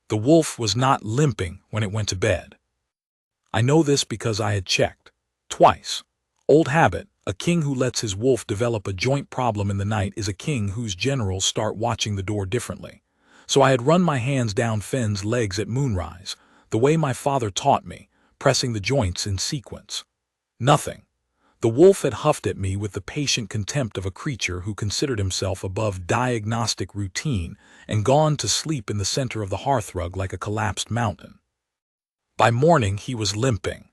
The wolf was not limping when it went to bed. I know this because I had checked. Twice. Old habit, a king who lets his wolf develop a joint problem in the night is a king whose generals start watching the door differently. So I had run my hands down Fenn's legs at moonrise, the way my father taught me, pressing the joints in sequence. Nothing. The wolf had huffed at me with the patient contempt of a creature who considered himself above diagnostic routine and gone to sleep in the center of the hearthrug like a collapsed mountain. By morning he was limping.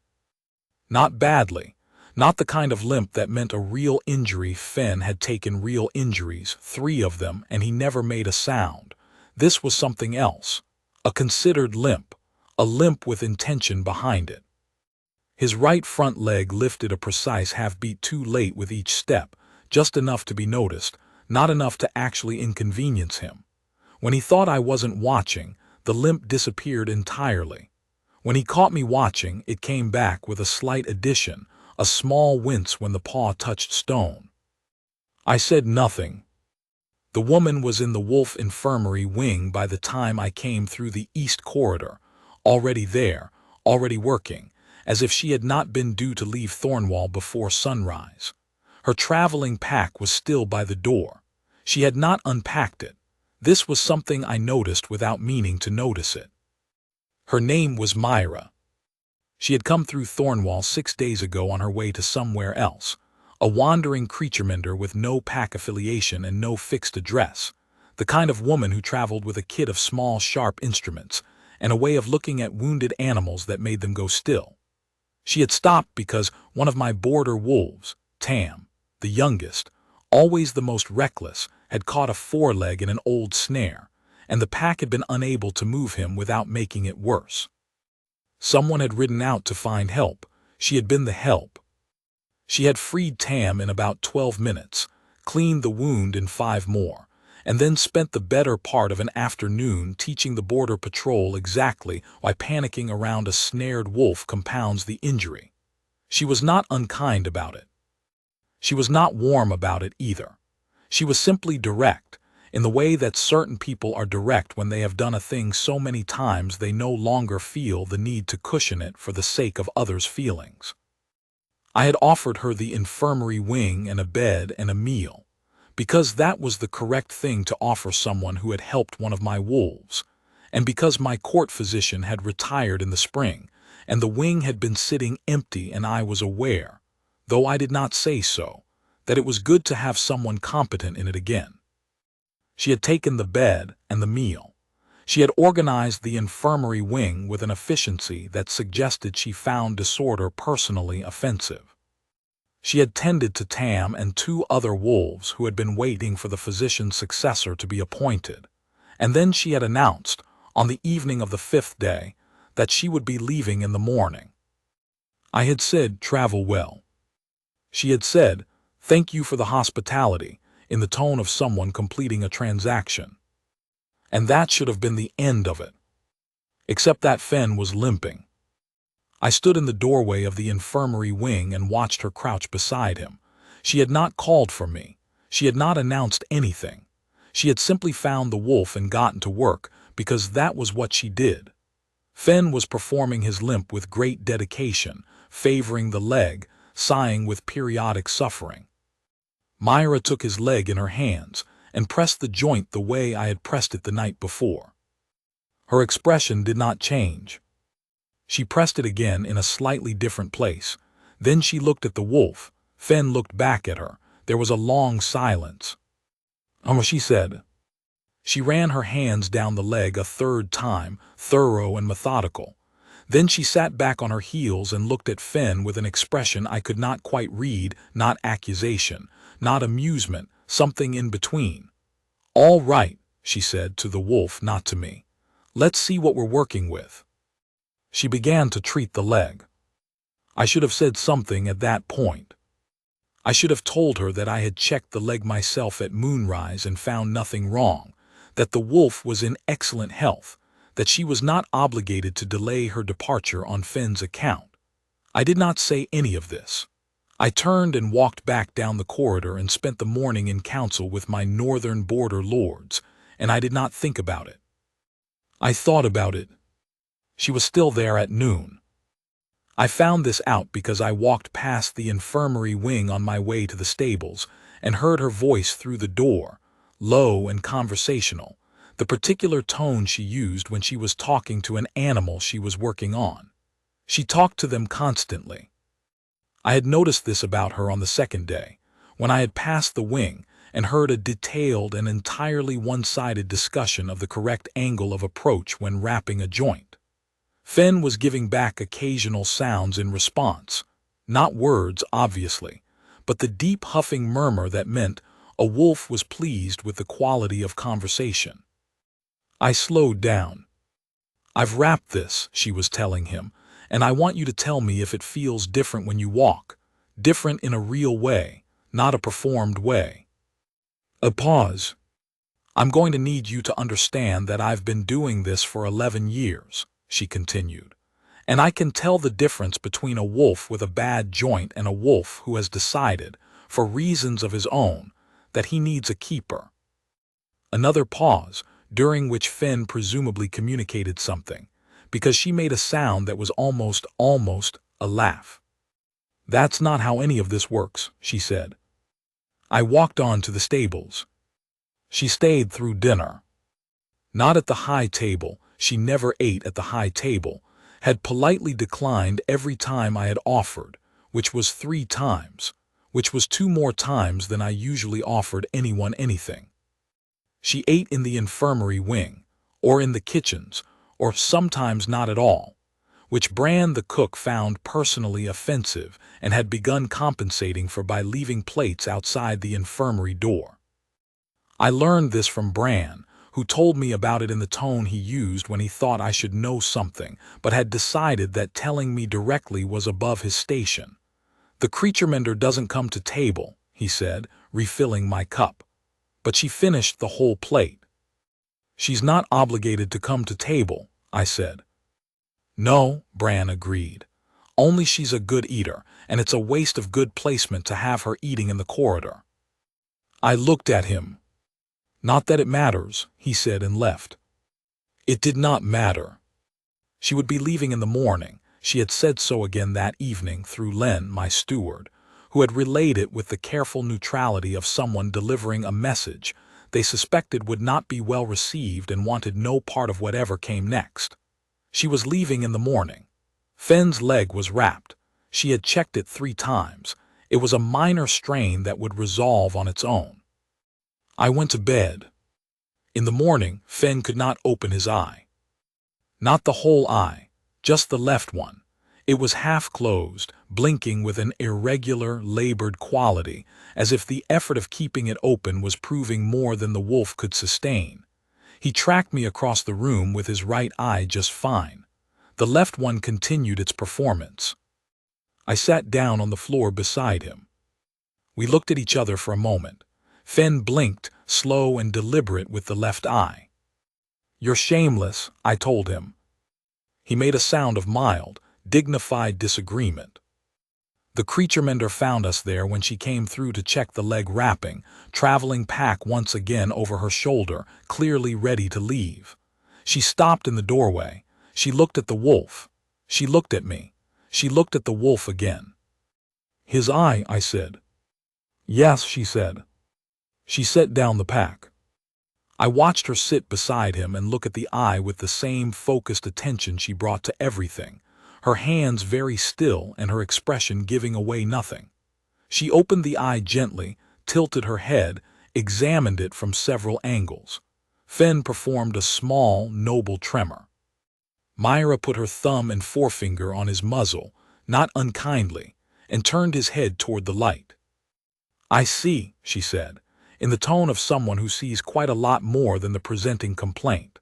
Not badly. Not the kind of limp that meant a real injury. Fenn had taken real injuries, 3 of them, and he never made a sound. This was something else. A considered limp. A limp with intention behind it. His right front leg lifted a precise half-beat too late with each step, just enough to be noticed, not enough to actually inconvenience him. When he thought I wasn't watching, the limp disappeared entirely. When he caught me watching, it came back with a slight addition, a small wince when the paw touched stone. I said nothing. The woman was in the wolf infirmary wing by the time I came through the east corridor, already there, already working, as if she had not been due to leave Thornwall before sunrise. Her traveling pack was still by the door. She had not unpacked it. This was something I noticed without meaning to notice it. Her name was Myra. She had come through Thornwall 6 days ago on her way to somewhere else, a wandering creature-mender with no pack affiliation and no fixed address, the kind of woman who traveled with a kit of small, sharp instruments and a way of looking at wounded animals that made them go still. She had stopped because one of my border wolves, Tam, the youngest, always the most reckless, had caught a foreleg in an old snare, and the pack had been unable to move him without making it worse. Someone had ridden out to find help. She had been the help. She had freed Tam in about 12 minutes, cleaned the wound in 5 more, and then spent the better part of an afternoon teaching the border patrol exactly why panicking around a snared wolf compounds the injury. She was not unkind about it. She was not warm about it either. She was simply direct, in the way that certain people are direct when they have done a thing so many times they no longer feel the need to cushion it for the sake of others' feelings. I had offered her the infirmary wing and a bed and a meal, because that was the correct thing to offer someone who had helped one of my wolves, and because my court physician had retired in the spring, and the wing had been sitting empty, and I was aware, though I did not say so, that it was good to have someone competent in it again. She had taken the bed and the meal. She had organized the infirmary wing with an efficiency that suggested she found disorder personally offensive. She had tended to Tam and 2 other wolves who had been waiting for the physician's successor to be appointed, and then she had announced, on the evening of the 5th day, that she would be leaving in the morning. I had said, "Travel well." She had said, "Thank you for the hospitality," in the tone of someone completing a transaction. And that should have been the end of it. Except that Fenn was limping. I stood in the doorway of the infirmary wing and watched her crouch beside him. She had not called for me. She had not announced anything. She had simply found the wolf and gotten to work, because that was what she did. Fenn was performing his limp with great dedication, favoring the leg, sighing with periodic suffering. Myra took his leg in her hands and pressed the joint the way I had pressed it the night before. Her expression did not change. She pressed it again in a slightly different place. Then she looked at the wolf. Fenn looked back at her. There was a long silence. She said. She ran her hands down the leg a 3rd time, thorough and methodical. Then she sat back on her heels and looked at Fenn with an expression I could not quite read, not accusation, not amusement, something in between. "All right," she said to the wolf, not to me. "Let's see what we're working with." She began to treat the leg. I should have said something at that point. I should have told her that I had checked the leg myself at moonrise and found nothing wrong, that the wolf was in excellent health, that she was not obligated to delay her departure on Fenn's account. I did not say any of this. I turned and walked back down the corridor and spent the morning in council with my northern border lords, and I did not think about it. I thought about it. She was still there at noon. I found this out because I walked past the infirmary wing on my way to the stables and heard her voice through the door, low and conversational, the particular tone she used when she was talking to an animal she was working on. She talked to them constantly. I had noticed this about her on the second day, when I had passed the wing and heard a detailed and entirely one-sided discussion of the correct angle of approach when wrapping a joint. Fen was giving back occasional sounds in response, not words, obviously, but the deep huffing murmur that meant a wolf was pleased with the quality of conversation. I slowed down. "I've wrapped this," she was telling him, "and I want you to tell me if it feels different when you walk, different in a real way, not a performed way." A pause. "I'm going to need you to understand that I've been doing this for 11 years, she continued, "and I can tell the difference between a wolf with a bad joint and a wolf who has decided, for reasons of his own, that he needs a keeper." Another pause, during which Fen presumably communicated something, because she made a sound that was almost a laugh. "That's not how any of this works," she said. I walked on to the stables. She stayed through dinner. Not at the high table, she never ate at the high table, had politely declined every time I had offered, which was 3 times, which was 2 more times than I usually offered anyone anything. She ate in the infirmary wing, or in the kitchens, or sometimes not at all, which Bran the cook found personally offensive and had begun compensating for by leaving plates outside the infirmary door. I learned this from Bran, who told me about it in the tone he used when he thought I should know something, but had decided that telling me directly was above his station. "The creature-mender doesn't come to table," he said, refilling my cup. "But she finished the whole plate." "She's not obligated to come to table," I said. "No," Bran agreed. "Only she's a good eater, and it's a waste of good placement to have her eating in the corridor." I looked at him. "Not that it matters," he said and left. It did not matter. She would be leaving in the morning. She had said so again that evening through Len, my steward, who had relayed it with the careful neutrality of someone delivering a message they suspected would not be well received and wanted no part of whatever came next. She was leaving in the morning. Fen's leg was wrapped. She had checked it 3 times. It was a minor strain that would resolve on its own. I went to bed. In the morning, Fen could not open his eye. Not the whole eye, just the left one. It was half closed, blinking with an irregular, labored quality, as if the effort of keeping it open was proving more than the wolf could sustain. He tracked me across the room with his right eye just fine. The left one continued its performance. I sat down on the floor beside him. We looked at each other for a moment. Fen blinked, slow and deliberate with the left eye. "You're shameless," I told him. He made a sound of mild, dignified disagreement. The creature-mender found us there when she came through to check the leg wrapping, traveling pack once again over her shoulder, clearly ready to leave. She stopped in the doorway. She looked at the wolf. She looked at me. She looked at the wolf again. "His eye," I said. "Yes," she said. She set down the pack. I watched her sit beside him and look at the eye with the same focused attention she brought to everything, her hands very still and her expression giving away nothing. She opened the eye gently, tilted her head, examined it from several angles. Fen performed a small, noble tremor. Myra put her thumb and forefinger on his muzzle, not unkindly, and turned his head toward the light. "I see," she said, in the tone of someone who sees quite a lot more than the presenting complaint.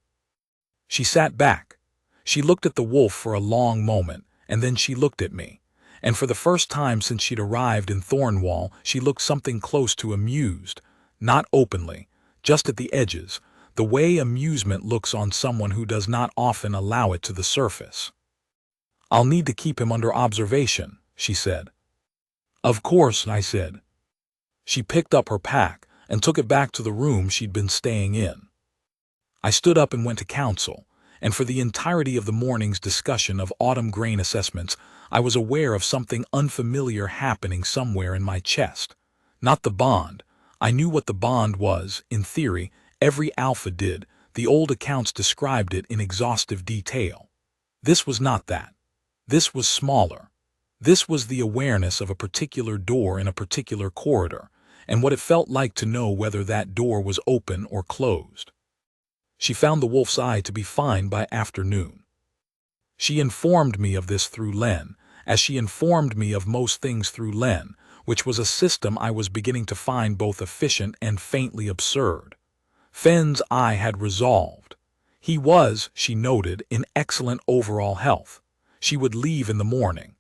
She sat back. She looked at the wolf for a long moment, and then she looked at me. And for the first time since she'd arrived in Thornwall, she looked something close to amused, not openly, just at the edges, the way amusement looks on someone who does not often allow it to the surface. "I'll need to keep him under observation," she said. "Of course," I said. She picked up her pack and took it back to the room she'd been staying in. I stood up and went to counsel, and for the entirety of the morning's discussion of autumn grain assessments, I was aware of something unfamiliar happening somewhere in my chest. Not the bond. I knew what the bond was, in theory. Every alpha did. The old accounts described it in exhaustive detail. This was not that. This was smaller. This was the awareness of a particular door in a particular corridor, and what it felt like to know whether that door was open or closed. She found the wolf's eye to be fine by afternoon. She informed me of this through Len, as she informed me of most things through Len, which was a system I was beginning to find both efficient and faintly absurd. Fenn's eye had resolved. He was, she noted, in excellent overall health. She would leave in the morning.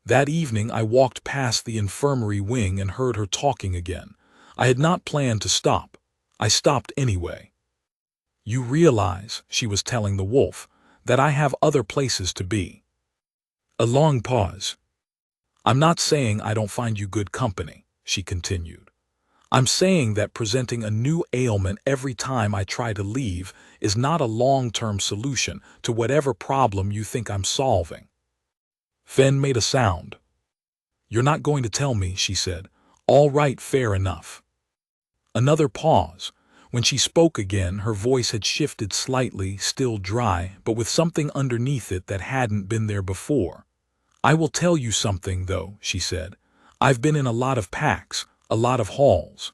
That evening I walked past the infirmary wing and heard her talking again. I had not planned to stop. I stopped anyway. "You realize," she was telling the wolf, "that I have other places to be." A long pause. "I'm not saying I don't find you good company," she continued. "I'm saying that presenting a new ailment every time I try to leave is not a long-term solution to whatever problem you think I'm solving." Fenn made a sound. "You're not going to tell me," she said. "All right, fair enough." Another pause. When she spoke again, her voice had shifted slightly, still dry, but with something underneath it that hadn't been there before. "I will tell you something, though," she said. "I've been in a lot of packs, a lot of halls.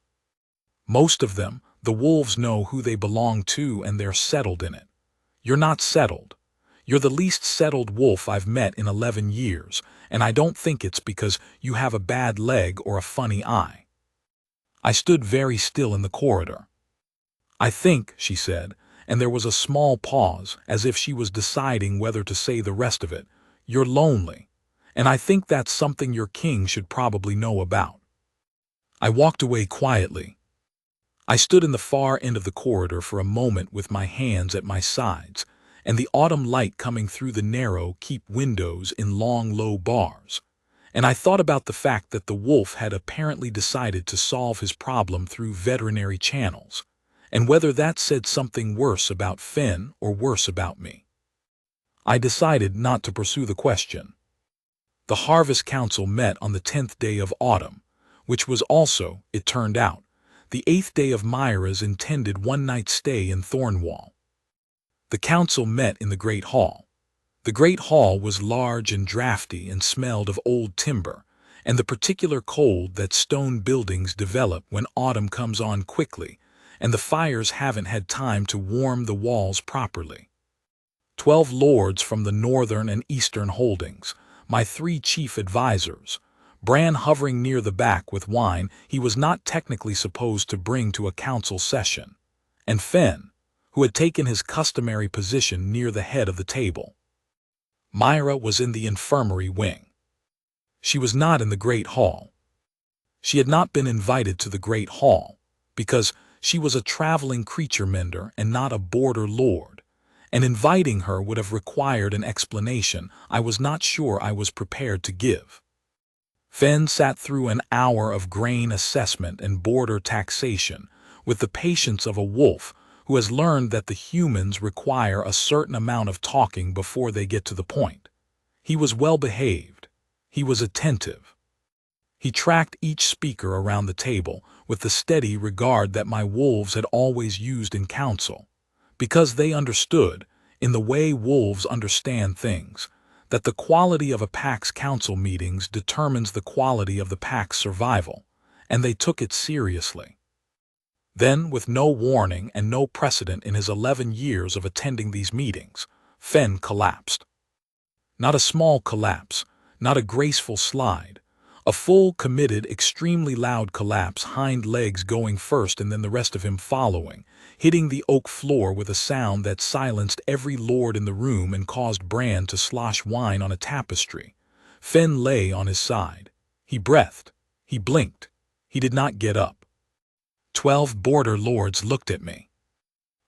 Most of them, the wolves know who they belong to and they're settled in it. You're not settled. You're the least settled wolf I've met in 11 years, and I don't think it's because you have a bad leg or a funny eye." I stood very still in the corridor. "I think," she said, and there was a small pause, as if she was deciding whether to say the rest of it, "you're lonely, and I think that's something your king should probably know about." I walked away quietly. I stood in the far end of the corridor for a moment with my hands at my sides, and the autumn light coming through the narrow, keep windows in long, low bars. And I thought about the fact that the wolf had apparently decided to solve his problem through veterinary channels, and whether that said something worse about Fenn or worse about me. I decided not to pursue the question. The Harvest Council met on the 10th day of autumn, which was also, it turned out, the 8th day of Myra's intended one-night stay in Thornwall. The council met in the Great Hall. The Great Hall was large and drafty and smelled of old timber, and the particular cold that stone buildings develop when autumn comes on quickly, and the fires haven't had time to warm the walls properly. 12 lords from the northern and eastern holdings, my 3 chief advisors, Bran hovering near the back with wine he was not technically supposed to bring to a council session, and Fenn, who had taken his customary position near the head of the table. Myra was in the infirmary wing. She was not in the Great Hall. She had not been invited to the Great Hall, because she was a traveling creature-mender and not a border lord, and inviting her would have required an explanation I was not sure I was prepared to give. Fenn sat through an hour of grain assessment and border taxation with the patience of a wolf who has learned that the humans require a certain amount of talking before they get to the point. He was well behaved. He was attentive. He tracked each speaker around the table with the steady regard that my wolves had always used in council, because they understood, in the way wolves understand things, that the quality of a pack's council meetings determines the quality of the pack's survival, and they took it seriously. Then, with no warning and no precedent in his 11 years of attending these meetings, Fenn collapsed. Not a small collapse, not a graceful slide, a full, committed, extremely loud collapse, hind legs going first and then the rest of him following, hitting the oak floor with a sound that silenced every lord in the room and caused Bran to slosh wine on a tapestry. Fenn lay on his side. He breathed. He blinked. He did not get up. 12 border lords looked at me.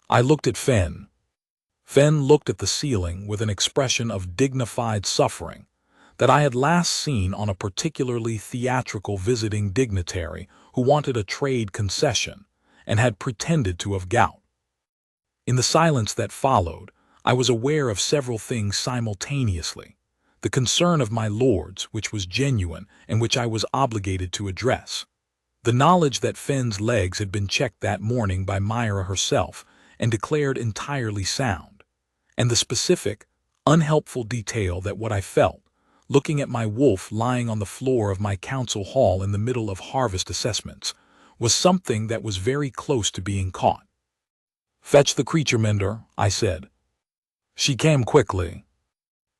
I looked at Fenn. Fenn looked at the ceiling with an expression of dignified suffering that I had last seen on a particularly theatrical visiting dignitary who wanted a trade concession and had pretended to have gout. In the silence that followed, I was aware of several things simultaneously. The concern of my lords, which was genuine and which I was obligated to address. The knowledge that Finn's legs had been checked that morning by Myra herself and declared entirely sound. And the specific, unhelpful detail that what I felt, looking at my wolf lying on the floor of my council hall in the middle of harvest assessments, was something that was very close to being caught. "Fetch the creature-mender," I said. She came quickly.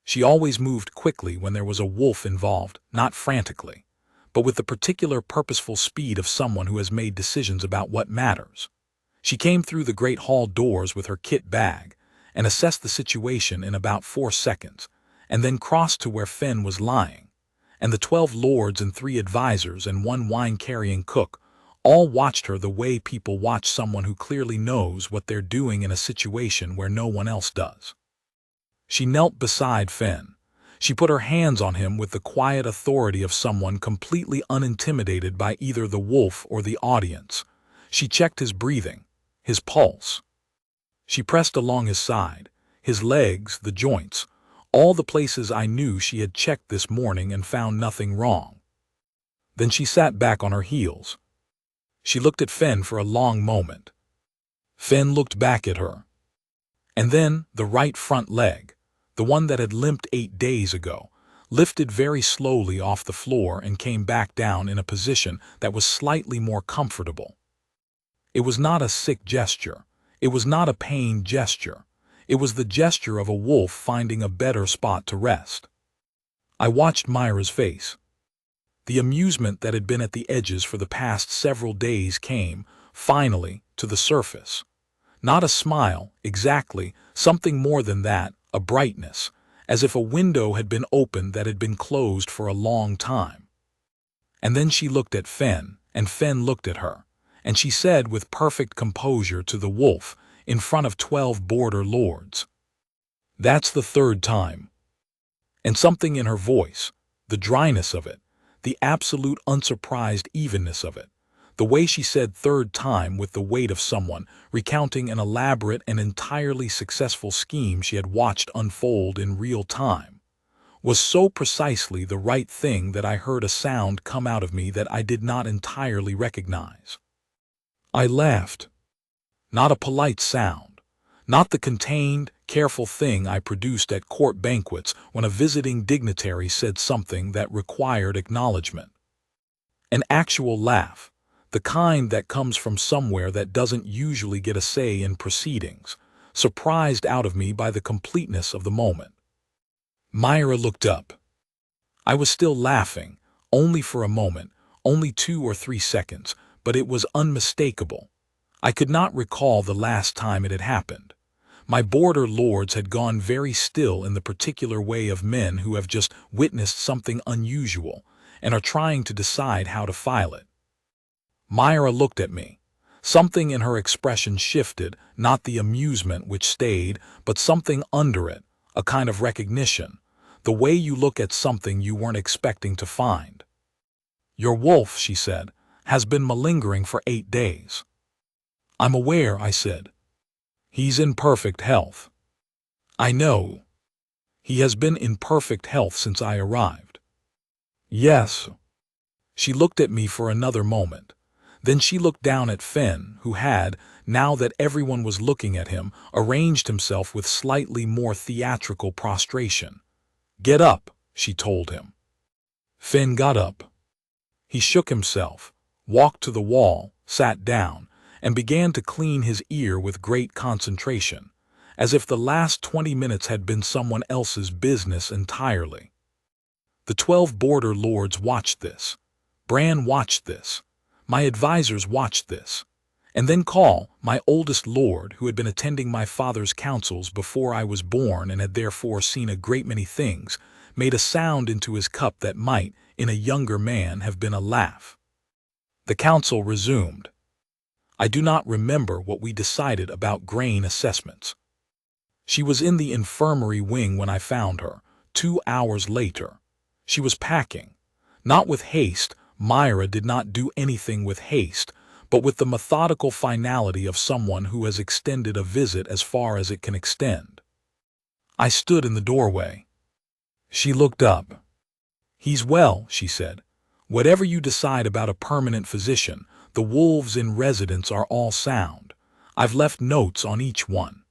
She always moved quickly when there was a wolf involved, not frantically, but with the particular purposeful speed of someone who has made decisions about what matters. She came through the great hall doors with her kit bag and assessed the situation in about 4 seconds, and then crossed to where Finn was lying, and the 12 lords and 3 advisors and 1 wine-carrying cook all watched her the way people watch someone who clearly knows what they're doing in a situation where no one else does. She knelt beside Finn. She put her hands on him with the quiet authority of someone completely unintimidated by either the wolf or the audience. She checked his breathing, his pulse. She pressed along his side, his legs, the joints, all the places I knew she had checked this morning and found nothing wrong. Then she sat back on her heels. She looked at Finn for a long moment. Finn looked back at her. And then the right front leg, the one that had limped 8 days ago, lifted very slowly off the floor and came back down in a position that was slightly more comfortable. It was not a sick gesture. It was not a pained gesture. It was the gesture of a wolf finding a better spot to rest. I watched Myra's face. The amusement that had been at the edges for the past several days came, finally, to the surface. Not a smile, exactly, something more than that, a brightness, as if a window had been opened that had been closed for a long time. And then she looked at Finn, and Finn looked at her, and she said with perfect composure to the wolf, in front of 12 border lords, "That's the 3rd time." And something in her voice, the dryness of it, the absolute unsurprised evenness of it, the way she said 3rd time with the weight of someone recounting an elaborate and entirely successful scheme she had watched unfold in real time, was so precisely the right thing that I heard a sound come out of me that I did not entirely recognize. I laughed. Not a polite sound, not the contained, careful thing I produced at court banquets when a visiting dignitary said something that required acknowledgement. An actual laugh, the kind that comes from somewhere that doesn't usually get a say in proceedings, surprised out of me by the completeness of the moment. Myra looked up. I was still laughing, only for a moment, only 2 or 3 seconds, but it was unmistakable. I could not recall the last time it had happened. My border lords had gone very still in the particular way of men who have just witnessed something unusual and are trying to decide how to file it. Myra looked at me. Something in her expression shifted, not the amusement which stayed, but something under it, a kind of recognition, the way you look at something you weren't expecting to find. "Your wolf," she said, "has been malingering for 8 days. "I'm aware," I said. "He's in perfect health." "I know. He has been in perfect health since I arrived." "Yes." She looked at me for another moment. Then she looked down at Finn, who had, now that everyone was looking at him, arranged himself with slightly more theatrical prostration. "Get up," she told him. Finn got up. He shook himself, walked to the wall, sat down, and began to clean his ear with great concentration, as if the last 20 minutes had been someone else's business entirely. The 12 border lords watched this. Bran watched this. My advisors watched this. And then Call, my oldest lord, who had been attending my father's councils before I was born and had therefore seen a great many things, made a sound into his cup that might, in a younger man, have been a laugh. The council resumed. I do not remember what we decided about grain assessments. She was in the infirmary wing when I found her, 2 hours later. She was packing. Not with haste. Myra did not do anything with haste, but with the methodical finality of someone who has extended a visit as far as it can extend. I stood in the doorway. She looked up. "He's well," she said. "Whatever you decide about a permanent physician, the wolves in residence are all sound. I've left notes on each one."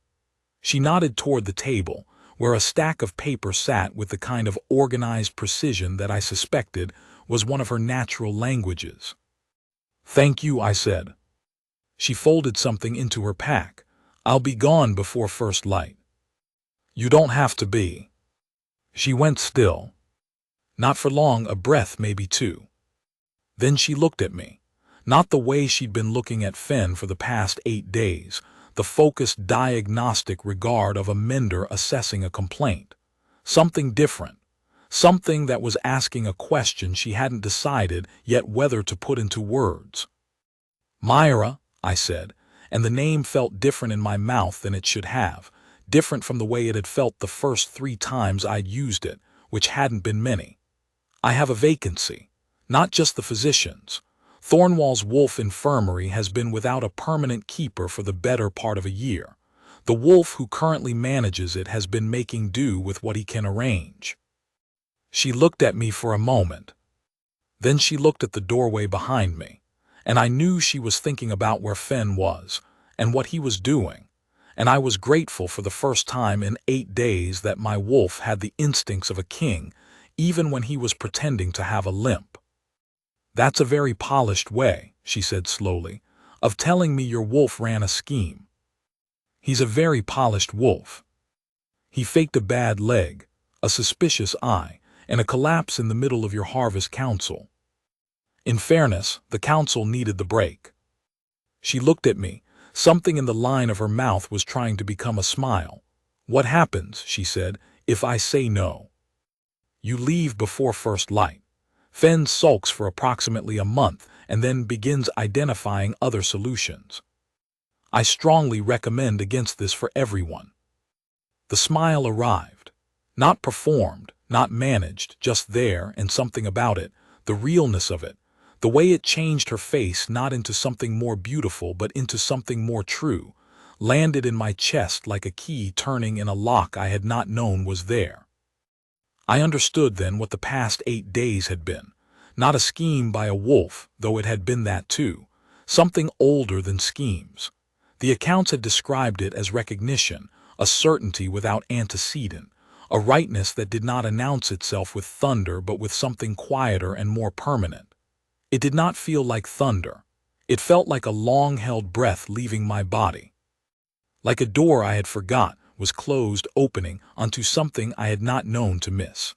She nodded toward the table, where a stack of paper sat with the kind of organized precision that I suspected was one of her natural languages. "Thank you," I said. She folded something into her pack. "I'll be gone before first light." "You don't have to be." She went still. Not for long, a breath, maybe two. Then she looked at me. Not the way she'd been looking at Fen for the past 8 days, the focused diagnostic regard of a mender assessing a complaint. Something different. Something that was asking a question she hadn't decided yet whether to put into words. "Myra," I said, and the name felt different in my mouth than it should have, different from the way it had felt the first 3 times I'd used it, which hadn't been many. "I have a vacancy. Not just the physician's. Thornwall's Wolf Infirmary has been without a permanent keeper for the better part of a year. The wolf who currently manages it has been making do with what he can arrange." She looked at me for a moment. Then she looked at the doorway behind me, and I knew she was thinking about where Fen was, and what he was doing, and I was grateful for the first time in 8 days that my wolf had the instincts of a king, even when he was pretending to have a limp. "That's a very polished way," she said slowly, "of telling me your wolf ran a scheme." "He's a very polished wolf. He faked a bad leg, a suspicious eye, and a collapse in the middle of your harvest council. In fairness, the council needed the break." She looked at me. Something in the line of her mouth was trying to become a smile. "What happens," she said, "if I say no?" "You leave before first light. Fen sulks for approximately a month and then begins identifying other solutions. I strongly recommend against this for everyone." The smile arrived. Not performed, not managed, just there, and something about it, the realness of it, the way it changed her face not into something more beautiful but into something more true, landed in my chest like a key turning in a lock I had not known was there. I understood then what the past 8 days had been. Not a scheme by a wolf, though it had been that too. Something older than schemes. The accounts had described it as recognition, a certainty without antecedent, a rightness that did not announce itself with thunder but with something quieter and more permanent. It did not feel like thunder. It felt like a long-held breath leaving my body. Like a door I had forgot was closed, opening onto something I had not known to miss.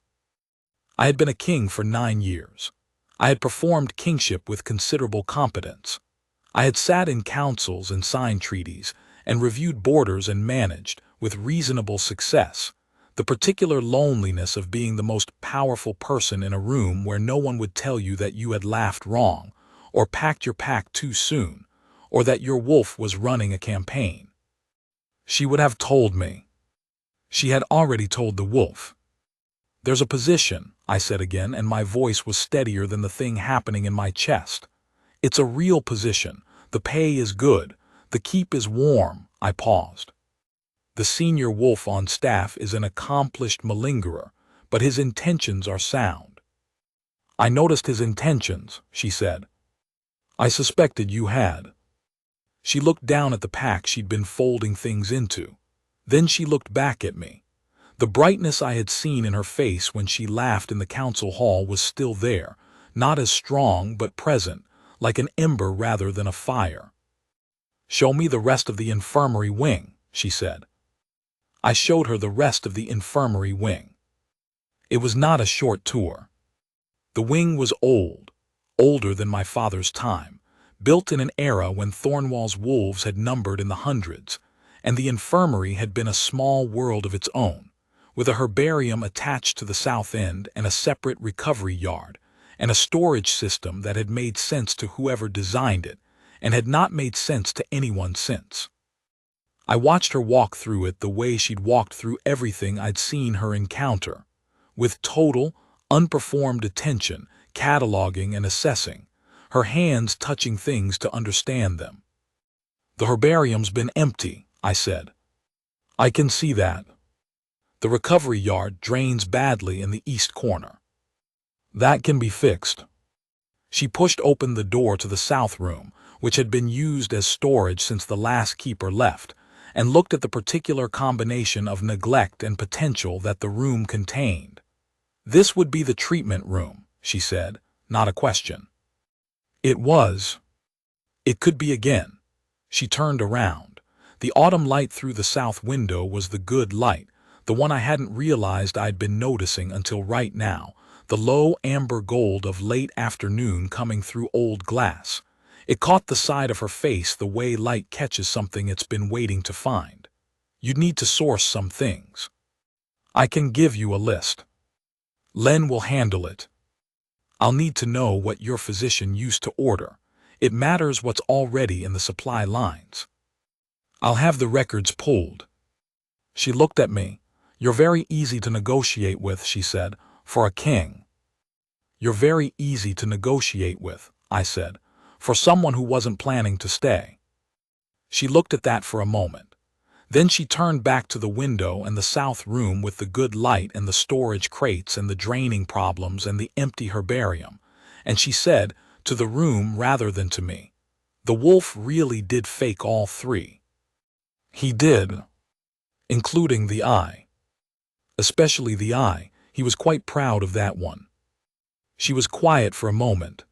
I had been a king for 9 years. I had performed kingship with considerable competence. I had sat in councils and signed treaties, and reviewed borders and managed, with reasonable success, the particular loneliness of being the most powerful person in a room where no one would tell you that you had laughed wrong, or packed your pack too soon, or that your wolf was running a campaign. She would have told me. She had already told the wolf. "There's a position," I said again, and my voice was steadier than the thing happening in my chest. "It's a real position. The pay is good. The keep is warm." I paused. "The senior wolf on staff is an accomplished malingerer, but his intentions are sound." "I noticed his intentions," she said. "I suspected you had." She looked down at the pack she'd been folding things into. Then she looked back at me. The brightness I had seen in her face when she laughed in the council hall was still there, not as strong but present, like an ember rather than a fire. "Show me the rest of the infirmary wing," she said. I showed her the rest of the infirmary wing. It was not a short tour. The wing was old, older than my father's time, built in an era when Thornwall's wolves had numbered in the hundreds, and the infirmary had been a small world of its own, with a herbarium attached to the south end and a separate recovery yard, and a storage system that had made sense to whoever designed it, and had not made sense to anyone since. I watched her walk through it the way she'd walked through everything I'd seen her encounter, with total, unperformed attention, cataloging and assessing, her hands touching things to understand them. "The herbarium's been empty," I said. "I can see that." The recovery yard drains badly in the east corner. That can be fixed. She pushed open the door to the south room, which had been used as storage since the last keeper left, and looked at the particular combination of neglect and potential that the room contained. This would be the treatment room, she said, not a question. It was. It could be again. She turned around. The autumn light through the south window was the good light, the one I hadn't realized I'd been noticing until right now, the low amber gold of late afternoon coming through old glass. It caught the side of her face the way light catches something it's been waiting to find. You'd need to source some things. I can give you a list. Len will handle it. I'll need to know what your physician used to order. It matters what's already in the supply lines. I'll have the records pulled. She looked at me. You're very easy to negotiate with, she said, for a king. You're very easy to negotiate with, I said, for someone who wasn't planning to stay. She looked at that for a moment. Then she turned back to the window and the south room with the good light and the storage crates and the draining problems and the empty herbarium, and she said, to the room rather than to me, the wolf really did fake all three. He did, including the eye. Especially the eye, he was quite proud of that one. She was quiet for a moment.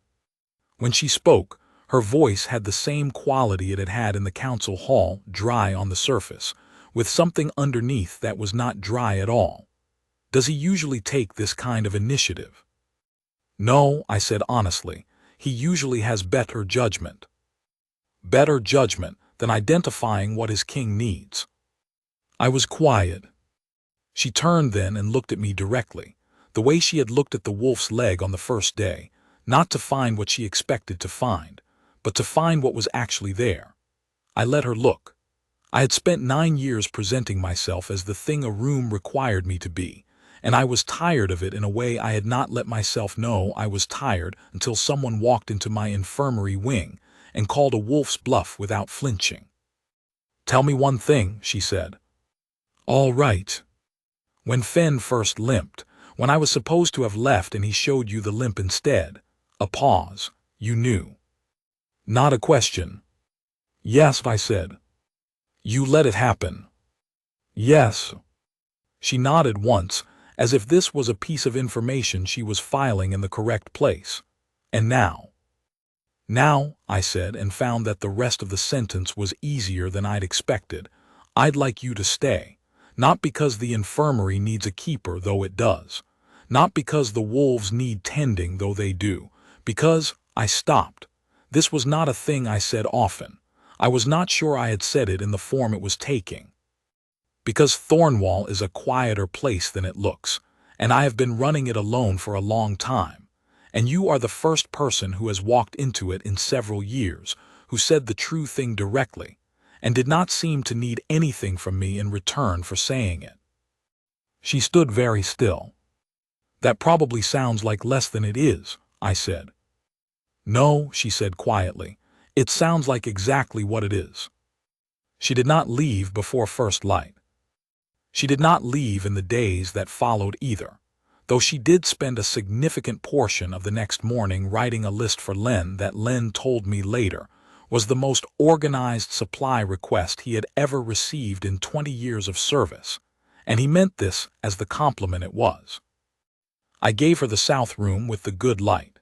When she spoke, her voice had the same quality it had had in the council hall, dry on the surface, with something underneath that was not dry at all. Does he usually take this kind of initiative? No, I said honestly, he usually has better judgment. Better judgment than identifying what his king needs. I was quiet. She turned then and looked at me directly, the way she had looked at the wolf's leg on the first day, not to find what she expected to find, but to find what was actually there. I let her look. I had spent 9 years presenting myself as the thing a room required me to be, and I was tired of it in a way I had not let myself know I was tired until someone walked into my infirmary wing and called a wolf's bluff without flinching. Tell me one thing, she said. All right. When Fenn first limped, when I was supposed to have left and he showed you the limp instead, a pause, you knew. Not a question. Yes, I said. You let it happen. Yes. She nodded once, as if this was a piece of information she was filing in the correct place. And now? Now, I said, and found that the rest of the sentence was easier than I'd expected. I'd like you to stay. Not because the infirmary needs a keeper, though it does. Not because the wolves need tending, though they do. Because I stopped. This was not a thing I said often. I was not sure I had said it in the form it was taking. Because Thornwall is a quieter place than it looks, and I have been running it alone for a long time, and you are the first person who has walked into it in several years, who said the true thing directly, and did not seem to need anything from me in return for saying it. She stood very still. That probably sounds like less than it is, I said. No, she said quietly, it sounds like exactly what it is. She did not leave before first light. She did not leave in the days that followed either, though she did spend a significant portion of the next morning writing a list for Len that Len told me later was the most organized supply request he had ever received in 20 years of service, and he meant this as the compliment it was. I gave her the south room with the good light.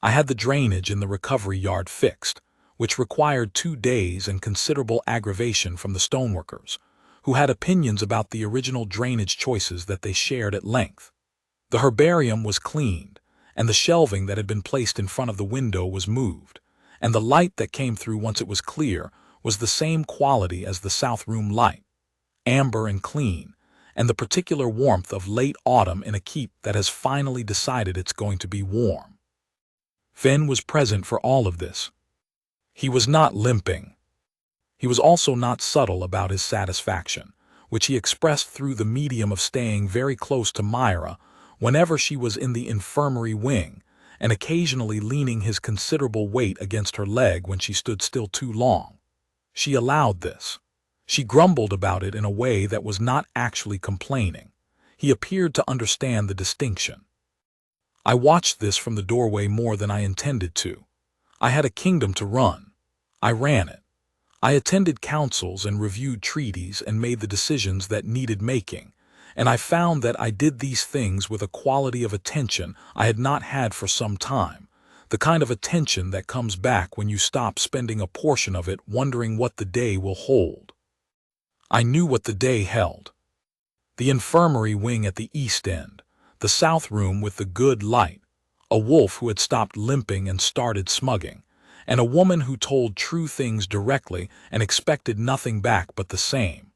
I had the drainage in the recovery yard fixed, which required 2 days and considerable aggravation from the stoneworkers, who had opinions about the original drainage choices that they shared at length. The herbarium was cleaned, and the shelving that had been placed in front of the window was moved, and the light that came through once it was clear was the same quality as the south room light, amber and clean, and the particular warmth of late autumn in a keep that has finally decided it's going to be warm. Fenn was present for all of this. He was not limping. He was also not subtle about his satisfaction, which he expressed through the medium of staying very close to Myra whenever she was in the infirmary wing, and occasionally leaning his considerable weight against her leg when she stood still too long. She allowed this. She grumbled about it in a way that was not actually complaining. He appeared to understand the distinction. I watched this from the doorway more than I intended to. I had a kingdom to run. I ran it. I attended councils and reviewed treaties and made the decisions that needed making, and I found that I did these things with a quality of attention I had not had for some time, the kind of attention that comes back when you stop spending a portion of it wondering what the day will hold. I knew what the day held. The infirmary wing at the east end, the south room with the good light, a wolf who had stopped limping and started smugging, and a woman who told true things directly and expected nothing back but the same.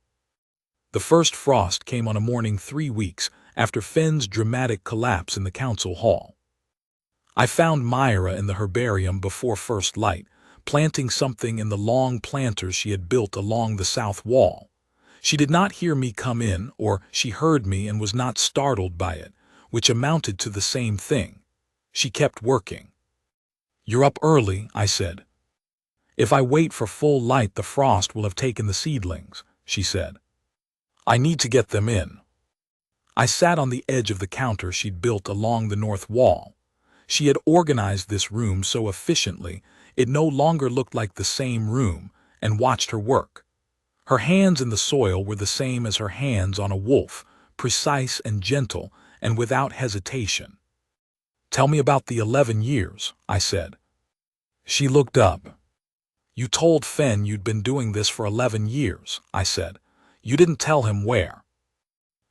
The first frost came on a morning 3 weeks after Finn's dramatic collapse in the council hall. I found Myra in the herbarium before first light, planting something in the long planters she had built along the south wall. She did not hear me come in, or she heard me and was not startled by it, which amounted to the same thing. She kept working. "You're up early," I said. "If I wait for full light, the frost will have taken the seedlings," she said. "I need to get them in." I sat on the edge of the counter she'd built along the north wall. She had organized this room so efficiently it no longer looked like the same room, and watched her work. Her hands in the soil were the same as her hands on a wolf, precise and gentle and without hesitation. "Tell me about the 11 years, I said. She looked up. "You told Fenn you'd been doing this for 11 years, I said. "You didn't tell him where."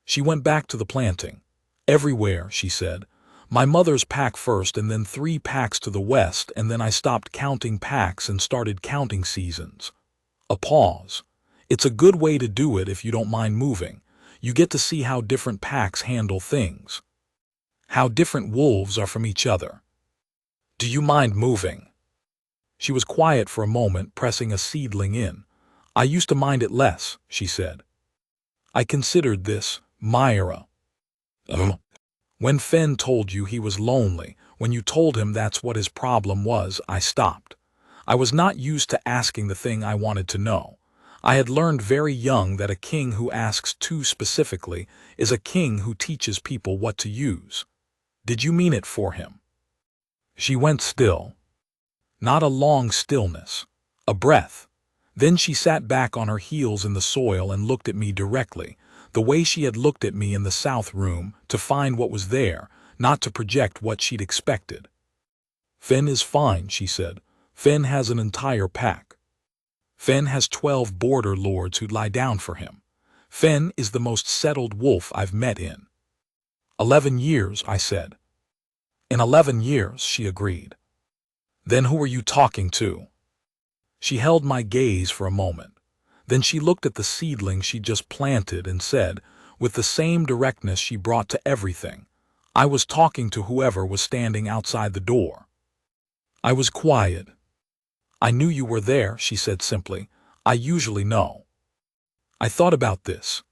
She went back to the planting. "Everywhere," she said. "My mother's pack first and then 3 packs to the west, and then I stopped counting packs and started counting seasons." A pause. "It's a good way to do it if you don't mind moving. You get to see how different packs handle things. How different wolves are from each other. Do you mind moving?" She was quiet for a moment, pressing a seedling in. "I used to mind it less," she said. I considered this, Myra. "When Fenn told you he was lonely, when you told him that's what his problem was," I stopped. I was not used to asking the thing I wanted to know. I had learned very young that a king who asks too specifically is a king who teaches people what to use. "Did you mean it for him?" She went still. Not a long stillness. A breath. Then she sat back on her heels in the soil and looked at me directly, the way she had looked at me in the south room, to find what was there, not to project what she'd expected. "Fenn is fine," she said. "Fenn has an entire pack. Fenn has 12 border lords who'd lie down for him. Fenn is the most settled wolf I've met in." 11 years, I said. "In 11 years, she agreed." "Then who are you talking to?" She held my gaze for a moment. Then she looked at the seedling she'd just planted and said, with the same directness she brought to everything, "I was talking to whoever was standing outside the door." I was quiet. "I knew you were there," she said simply. "I usually know." I thought about this.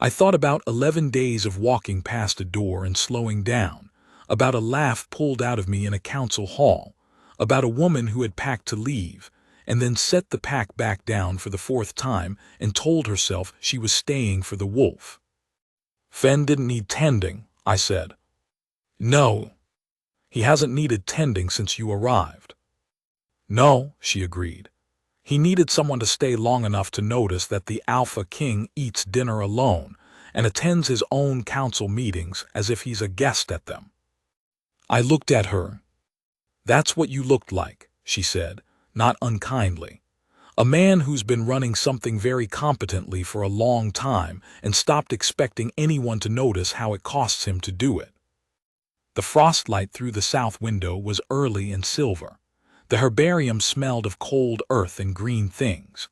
I thought about 11 days of walking past a door and slowing down, about a laugh pulled out of me in a council hall, about a woman who had packed to leave, and then set the pack back down for the 4th time and told herself she was staying for the wolf. "Fenn didn't need tending," I said. "No. He hasn't needed tending since you arrived." "No," she agreed. "He needed someone to stay long enough to notice that the Alpha King eats dinner alone and attends his own council meetings as if he's a guest at them." I looked at her. "That's what you looked like," she said, not unkindly. "A man who's been running something very competently for a long time and stopped expecting anyone to notice how it costs him to do it." The frostlight through the south window was early and silver. The herbarium smelled of cold earth and green things.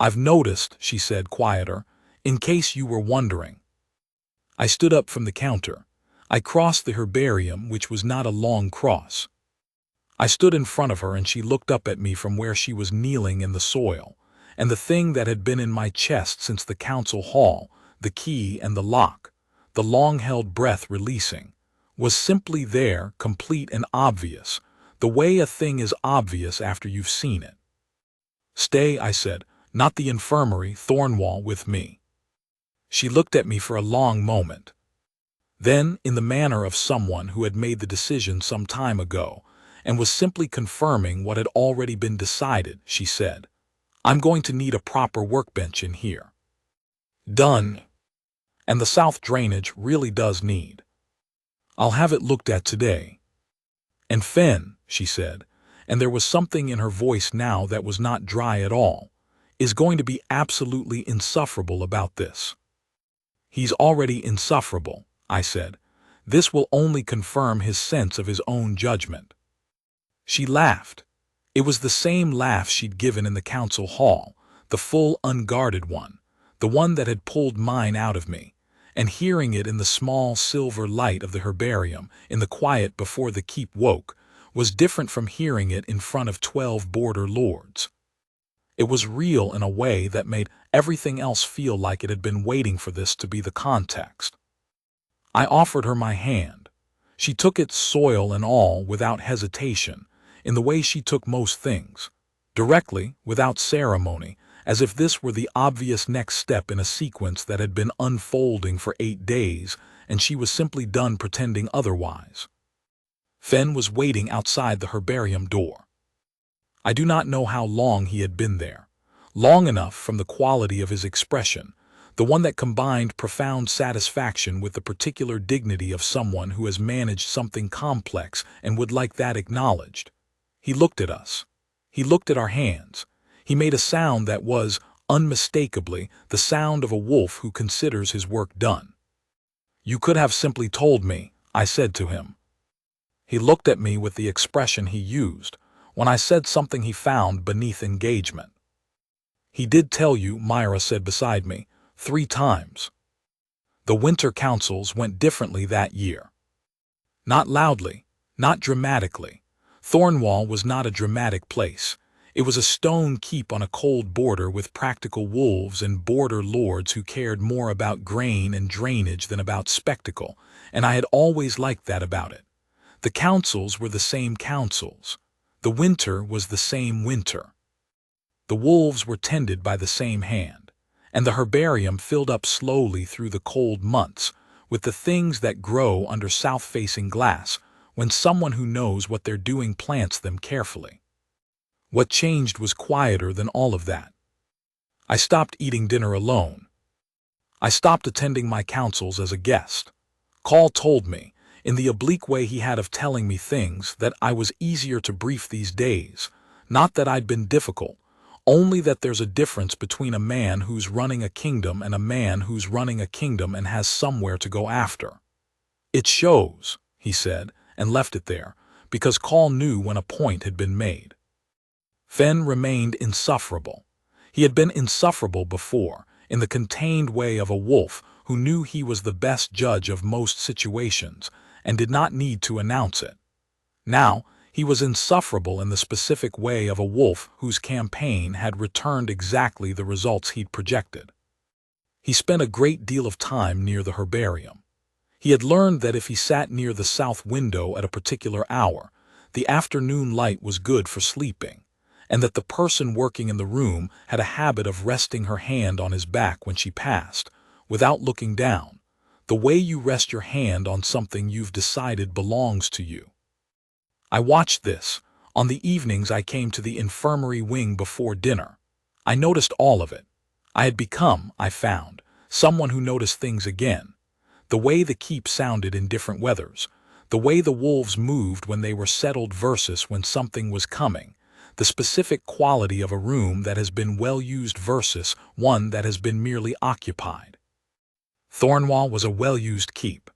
"I've noticed," she said, quieter, "in case you were wondering." I stood up from the counter. I crossed the herbarium, which was not a long cross. I stood in front of her and she looked up at me from where she was kneeling in the soil, and the thing that had been in my chest since the council hall, the key and the lock, the long-held breath releasing, was simply there, complete and obvious, the way a thing is obvious after you've seen it. "Stay," I said. not the infirmary, Thornwall with me. She looked at me for a long moment. Then, in the manner of someone who had made the decision some time ago and was simply confirming what had already been decided, she said, "I'm going to need a proper workbench in here." Done. And the south drainage really does need. I'll have it looked at today. And Fen, she said, and there was something in her voice now that was not dry at all, is going to be absolutely insufferable about this. He's already insufferable, I said. This will only confirm his sense of his own judgment. She laughed. It was the same laugh she'd given in the council hall, the full unguarded one, the one that had pulled mine out of me, and hearing it in the small silver light of the herbarium, in the quiet before the keep woke, was different from hearing it in front of 12 border lords. It was real in a way that made everything else feel like it had been waiting for this to be the context. I offered her my hand. She took it, soil and all, without hesitation, in the way she took most things, directly, without ceremony, as if this were the obvious next step in a sequence that had been unfolding for 8 days, and she was simply done pretending otherwise. Fen was waiting outside the herbarium door. I do not know how long he had been there. Long enough from the quality of his expression, the one that combined profound satisfaction with the particular dignity of someone who has managed something complex and would like that acknowledged. He looked at us. He looked at our hands. He made a sound that was, unmistakably, the sound of a wolf who considers his work done. "You could have simply told me," I said to him. He looked at me with the expression he used when I said something he found beneath engagement. "He did tell you," Myra said beside me, 3 times. The winter councils went differently that year. Not loudly, not dramatically. Thornwall was not a dramatic place. It was a stone keep on a cold border with practical wolves and border lords who cared more about grain and drainage than about spectacle, and I had always liked that about it. The councils were the same councils. The winter was the same winter. The wolves were tended by the same hand, and the herbarium filled up slowly through the cold months with the things that grow under south-facing glass when someone who knows what they're doing plants them carefully. What changed was quieter than all of that. I stopped eating dinner alone. I stopped attending my councils as a guest. Call told me, in the oblique way he had of telling me things, that I was easier to brief these days, not that I'd been difficult, only that there's a difference between a man who's running a kingdom and a man who's running a kingdom and has somewhere to go after. "It shows," he said, and left it there, because Call knew when a point had been made. Fen remained insufferable. He had been insufferable before, in the contained way of a wolf who knew he was the best judge of most situations, and did not need to announce it. Now, he was insufferable in the specific way of a wolf whose campaign had returned exactly the results he'd projected. He spent a great deal of time near the herbarium. He had learned that if he sat near the south window at a particular hour, the afternoon light was good for sleeping, and that the person working in the room had a habit of resting her hand on his back when she passed, without looking down, the way you rest your hand on something you've decided belongs to you. I watched this. On the evenings I came to the infirmary wing before dinner. I noticed all of it. I had become, I found, someone who noticed things again. The way the keep sounded in different weathers, the way the wolves moved when they were settled versus when something was coming, the specific quality of a room that has been well used versus one that has been merely occupied. Thornwall was a well-used keep.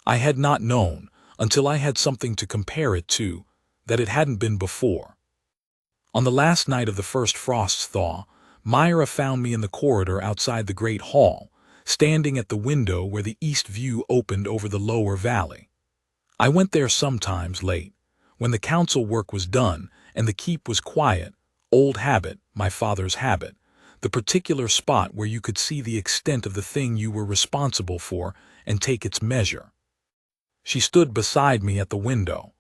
I had not known, until I had something to compare it to, that it hadn't been before. On the last night of the first frost's thaw, Myra found me in the corridor outside the great hall, standing at the window where the east view opened over the lower valley. I went there sometimes late, when the council work was done and the keep was quiet, old habit, my father's habit, the particular spot where you could see the extent of the thing you were responsible for and take its measure. She stood beside me at the window.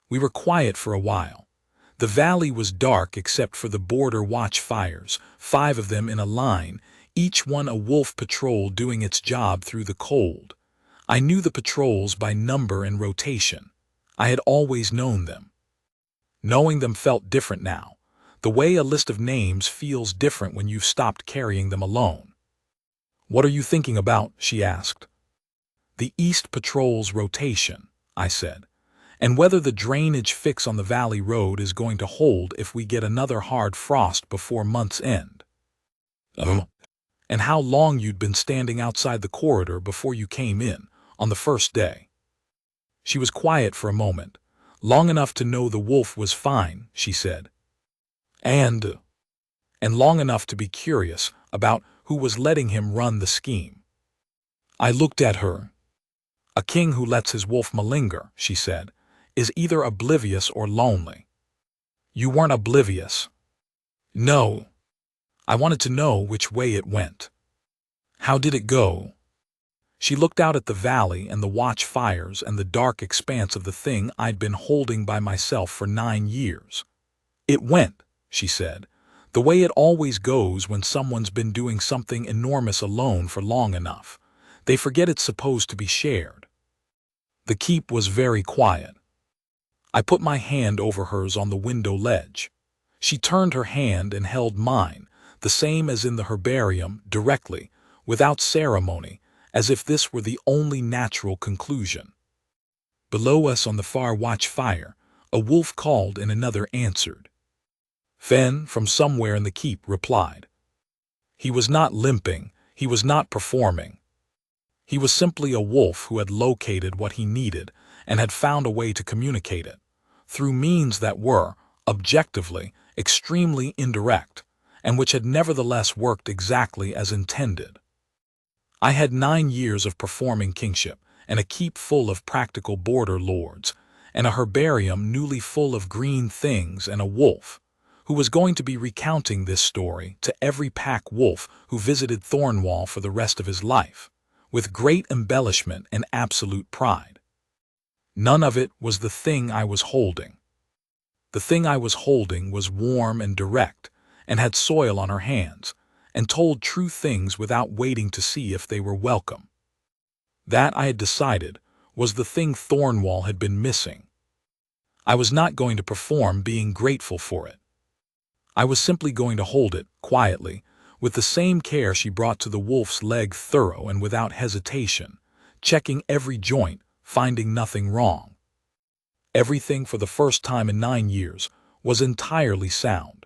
We were quiet for a while. The valley was dark except for the border watch fires, 5 of them in a line, each one a wolf patrol doing its job through the cold. I knew the patrols by number and rotation. I had always known them. Knowing them felt different now, the way a list of names feels different when you've stopped carrying them alone. "What are you thinking about?" she asked. "The East Patrol's rotation," I said, "and whether the drainage fix on the Valley Road is going to hold if we get another hard frost before month's end." "Oh." "And how long you'd been standing outside the corridor before you came in, on the first day." She was quiet for a moment. "Long enough to know the wolf was fine," she said. And long enough to be curious about who was letting him run the scheme." I looked at her. "A king who lets his wolf malinger," she said, "is either oblivious or lonely." "You weren't oblivious." "No. I wanted to know which way it went." "How did it go?" She looked out at the valley and the watch fires and the dark expanse of the thing I'd been holding by myself for 9 years. "It went," she said, "the way it always goes when someone's been doing something enormous alone for long enough. They forget it's supposed to be shared." The keep was very quiet. I put my hand over hers on the window ledge. She turned her hand and held mine, the same as in the herbarium, directly, without ceremony, as if this were the only natural conclusion. Below us on the far watch fire, a wolf called and another answered. Fen, from somewhere in the keep, replied. He was not limping, he was not performing. He was simply a wolf who had located what he needed and had found a way to communicate it, through means that were, objectively, extremely indirect, and which had nevertheless worked exactly as intended. I had 9 years of performing kingship, and a keep full of practical border lords, and a herbarium newly full of green things, and a wolf, who was going to be recounting this story to every pack wolf who visited Thornwall for the rest of his life, with great embellishment and absolute pride. None of it was the thing I was holding. The thing I was holding was warm and direct, and had soil on her hands, and told true things without waiting to see if they were welcome. That, I had decided, was the thing Thornwall had been missing. I was not going to perform being grateful for it. I was simply going to hold it, quietly, with the same care she brought to the wolf's leg, thorough and without hesitation, checking every joint, finding nothing wrong. Everything, for the first time in 9 years, was entirely sound.